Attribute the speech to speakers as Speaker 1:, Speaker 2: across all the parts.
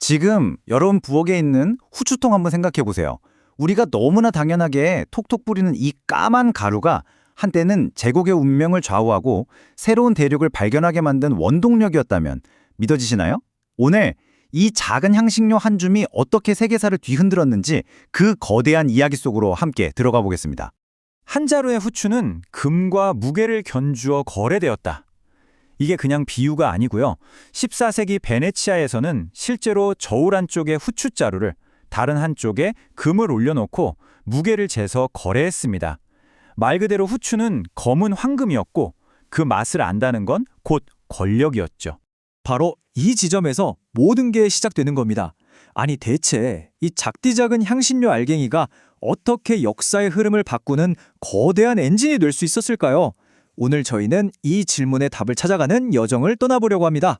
Speaker 1: 지금 여러분 부엌에 있는 후추통 한번 생각해 보세요. 우리가 너무나 당연하게 톡톡 뿌리는 이 까만 가루가 한때는 제국의 운명을 좌우하고 새로운 대륙을 발견하게 만든 원동력이었다면 믿어지시나요? 오늘 이 작은 향신료 한 줌이 어떻게 세계사를 뒤흔들었는지 그 거대한 이야기 속으로 함께 들어가 보겠습니다.
Speaker 2: 한 자루의 후추는 금과 무게를 견주어 거래되었다. 이게 그냥 비유가 아니고요. 14세기 베네치아에서는 실제로 저울 한쪽에 후추자루를 다른 한쪽에 금을 올려놓고 무게를 재서 거래했습니다. 말 그대로 후추는 검은 황금이었고 그 맛을 안다는 건 곧 권력이었죠.
Speaker 3: 바로 이 지점에서 모든 게 시작되는 겁니다. 아니 대체 이 작디작은 향신료 알갱이가 어떻게 역사의 흐름을 바꾸는 거대한 엔진이 될 수 있었을까요? 오늘 저희는 이 질문의 답을 찾아가는 여정을 떠나보려고 합니다.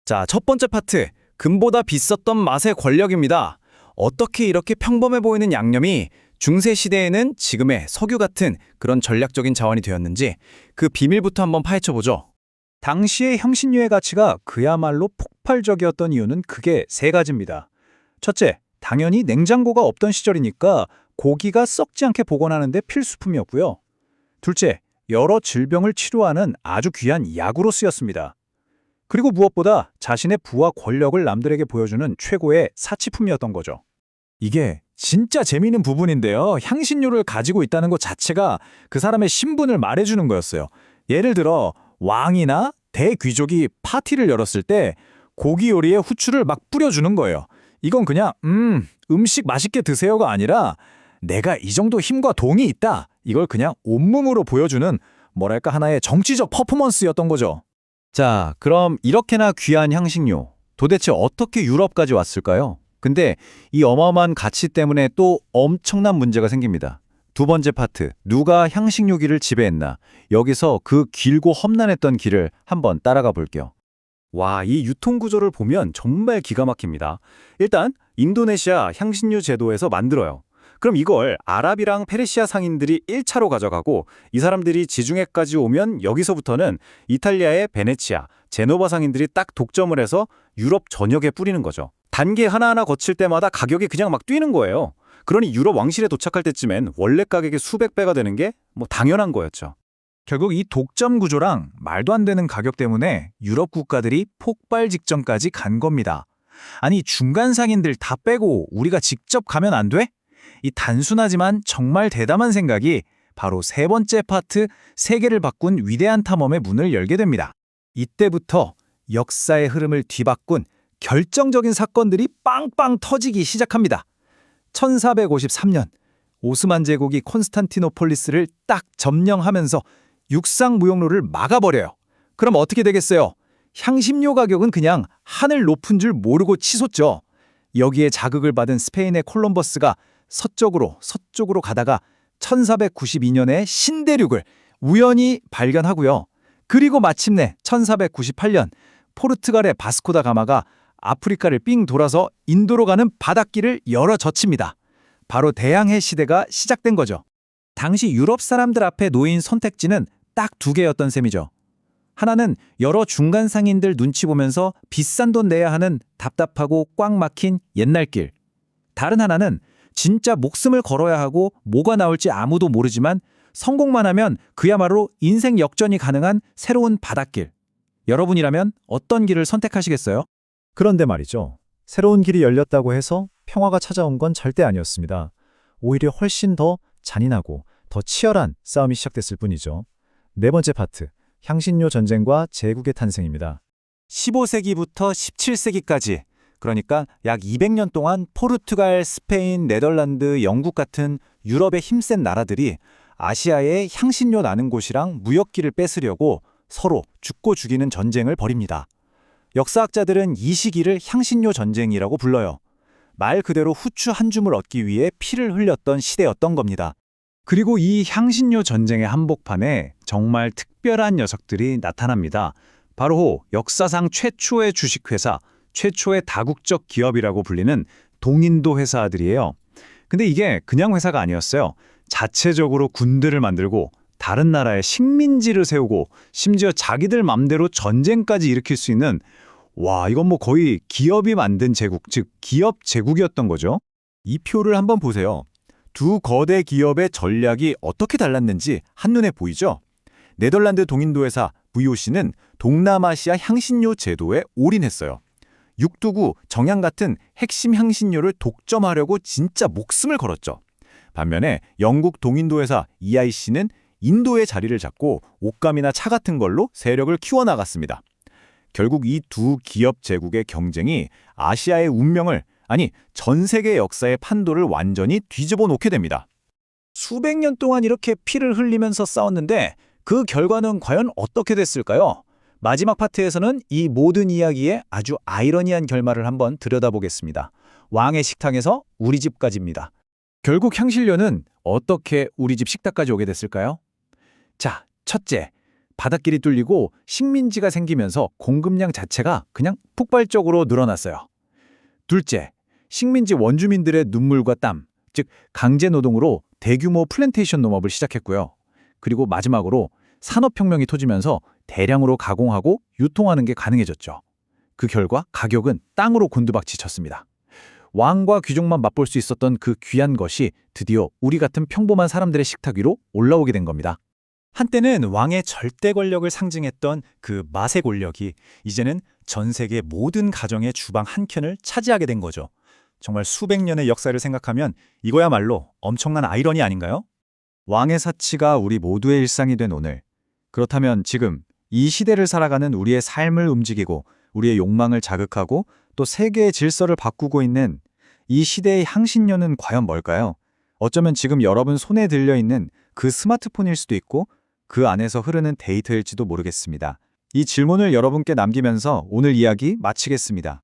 Speaker 2: 자, 첫 번째 파트. 금보다 비쌌던 맛의 권력입니다. 어떻게 이렇게 평범해 보이는 양념이 중세 시대에는 지금의 석유 같은 그런 전략적인 자원이 되었는지 그 비밀부터 한번 파헤쳐보죠.
Speaker 3: 당시의 향신료의 가치가 그야말로 폭발적이었던 이유는 크게 세 가지입니다. 첫째, 당연히 냉장고가 없던 시절이니까 고기가 썩지 않게 보관하는 데 필수품이었고요. 둘째, 여러 질병을 치료하는 아주 귀한 약으로 쓰였습니다. 그리고 무엇보다 자신의 부와 권력을 남들에게 보여주는 최고의 사치품이었던 거죠. 이게 진짜 재미있는 부분인데요. 향신료를 가지고 있다는 것 자체가 그 사람의 신분을 말해주는 거였어요. 예를 들어 왕이나 대귀족이 파티를 열었을 때 고기 요리에 후추를 막 뿌려주는 거예요. 이건 그냥 음식 맛있게 드세요가 아니라 내가 이 정도 힘과 동이 있다. 이걸 그냥 온몸으로 보여주는 뭐랄까 하나의 정치적 퍼포먼스였던 거죠.
Speaker 1: 자, 그럼 이렇게나 귀한 향신료, 도대체 어떻게 유럽까지 왔을까요? 근데 이 어마어마한 가치 때문에 또 엄청난 문제가 생깁니다. 두 번째 파트, 누가 향신료길을 지배했나? 여기서 그 길고 험난했던 길을 한번 따라가 볼게요.
Speaker 2: 와, 이 유통구조를 보면 정말 기가 막힙니다. 일단 인도네시아 향신료 제도에서 만들어요. 그럼 이걸 아랍이랑 페르시아 상인들이 1차로 가져가고 이 사람들이 지중해까지 오면 여기서부터는 이탈리아의 베네치아, 제노바 상인들이 딱 독점을 해서 유럽 전역에 뿌리는 거죠. 단계 하나하나 거칠 때마다 가격이 그냥 막 뛰는 거예요. 그러니 유럽 왕실에 도착할 때쯤엔 원래 가격의 수백 배가 되는 게 당연한 거였죠.
Speaker 3: 결국 이 독점 구조랑 말도 안 되는 가격 때문에 유럽 국가들이 폭발 직전까지 간 겁니다. 아니 중간 상인들 다 빼고 우리가 직접 가면 안 돼? 이 단순하지만 정말 대담한 생각이 바로 세 번째 파트, 세계를 바꾼 위대한 탐험의 문을 열게 됩니다. 이때부터 역사의 흐름을 뒤바꾼 결정적인 사건들이 빵빵 터지기 시작합니다. 1453년 오스만 제국이 콘스탄티노폴리스를 딱 점령하면서 육상 무역로를 막아버려요. 그럼 어떻게 되겠어요? 향신료 가격은 그냥 하늘 높은 줄 모르고 치솟죠. 여기에 자극을 받은 스페인의 콜럼버스가 서쪽으로 가다가 1492년에 신대륙을 우연히 발견하고요. 그리고 마침내 1498년 포르투갈의 바스코다 가마가 아프리카를 삥 돌아서 인도로 가는 바닷길을 열어 젖힙니다. 바로 대항해 시대가 시작된 거죠. 당시 유럽 사람들 앞에 놓인 선택지는 딱 두 개였던 셈이죠. 하나는 여러 중간 상인들 눈치 보면서 비싼 돈 내야 하는 답답하고 꽉 막힌 옛날 길. 다른 하나는 진짜 목숨을 걸어야 하고 뭐가 나올지 아무도 모르지만 성공만 하면 그야말로 인생 역전이 가능한 새로운 바닷길. 여러분이라면 어떤 길을 선택하시겠어요?
Speaker 4: 그런데 말이죠. 새로운 길이 열렸다고 해서 평화가 찾아온 건 절대 아니었습니다. 오히려 훨씬 더 잔인하고 더 치열한 싸움이 시작됐을 뿐이죠. 네 번째 파트, 향신료 전쟁과 제국의 탄생입니다.
Speaker 2: 15세기부터 17세기까지, 그러니까 약 200년 동안 포르투갈, 스페인, 네덜란드, 영국 같은 유럽의 힘센 나라들이 아시아의 향신료 나는 곳이랑 무역기를 뺏으려고 서로 죽고 죽이는 전쟁을 벌입니다. 역사학자들은 이 시기를 향신료 전쟁이라고 불러요. 말 그대로 후추 한 줌을 얻기 위해 피를 흘렸던 시대였던 겁니다.
Speaker 3: 그리고 이 향신료 전쟁의 한복판에 정말 특별한 녀석들이 나타납니다. 바로 역사상 최초의 주식회사, 최초의 다국적 기업이라고 불리는 동인도 회사들이에요. 근데 이게 그냥 회사가 아니었어요. 자체적으로 군대를 만들고 다른 나라에 식민지를 세우고 심지어 자기들 맘대로 전쟁까지 일으킬 수 있는 와, 이건 뭐 거의 기업이 만든 제국, 즉 기업 제국이었던 거죠. 이 표를 한번 보세요. 두 거대 기업의 전략이 어떻게 달랐는지 한눈에 보이죠? 네덜란드 동인도회사 VOC는 동남아시아 향신료 제도에 올인했어요. 육두구, 정향 같은 핵심 향신료를 독점하려고 진짜 목숨을 걸었죠. 반면에 영국 동인도회사 EIC는 인도의 자리를 잡고 옷감이나 차 같은 걸로 세력을 키워나갔습니다. 결국 이 두 기업 제국의 경쟁이 아시아의 운명을, 아니 전 세계 역사의 판도를 완전히 뒤집어 놓게 됩니다. 수백 년 동안 이렇게 피를 흘리면서 싸웠는데 그 결과는 과연 어떻게 됐을까요? 마지막 파트에서는 이 모든 이야기의 아주 아이러니한 결말을 한번 들여다보겠습니다. 왕의 식탁에서 우리 집까지입니다. 결국 향신료는 어떻게 우리 집 식탁까지 오게 됐을까요? 자, 첫째, 바닷길이 뚫리고 식민지가 생기면서 공급량 자체가 그냥 폭발적으로 늘어났어요. 둘째, 식민지 원주민들의 눈물과 땀, 즉 강제 노동으로 대규모 플랜테이션 농업을 시작했고요. 그리고 마지막으로 산업혁명이 터지면서 대량으로 가공하고 유통하는 게 가능해졌죠. 그 결과 가격은 땅으로 곤두박질 쳤습니다. 왕과 귀족만 맛볼 수 있었던 그 귀한 것이 드디어 우리 같은 평범한 사람들의 식탁 위로 올라오게 된 겁니다. 한때는 왕의 절대 권력을 상징했던 그 맛의 권력이 이제는 전 세계 모든 가정의 주방 한 켠을 차지하게 된 거죠. 정말 수백 년의 역사를 생각하면 이거야말로 엄청난 아이러니 아닌가요? 왕의 사치가 우리 모두의 일상이 된 오늘. 그렇다면 지금 이 시대를 살아가는 우리의 삶을 움직이고 우리의 욕망을 자극하고 또 세계의 질서를 바꾸고 있는 이 시대의 향신료는 과연 뭘까요? 어쩌면 지금 여러분 손에 들려있는 그 스마트폰일 수도 있고 그 안에서 흐르는 데이터일지도 모르겠습니다. 이 질문을 여러분께 남기면서 오늘 이야기 마치겠습니다.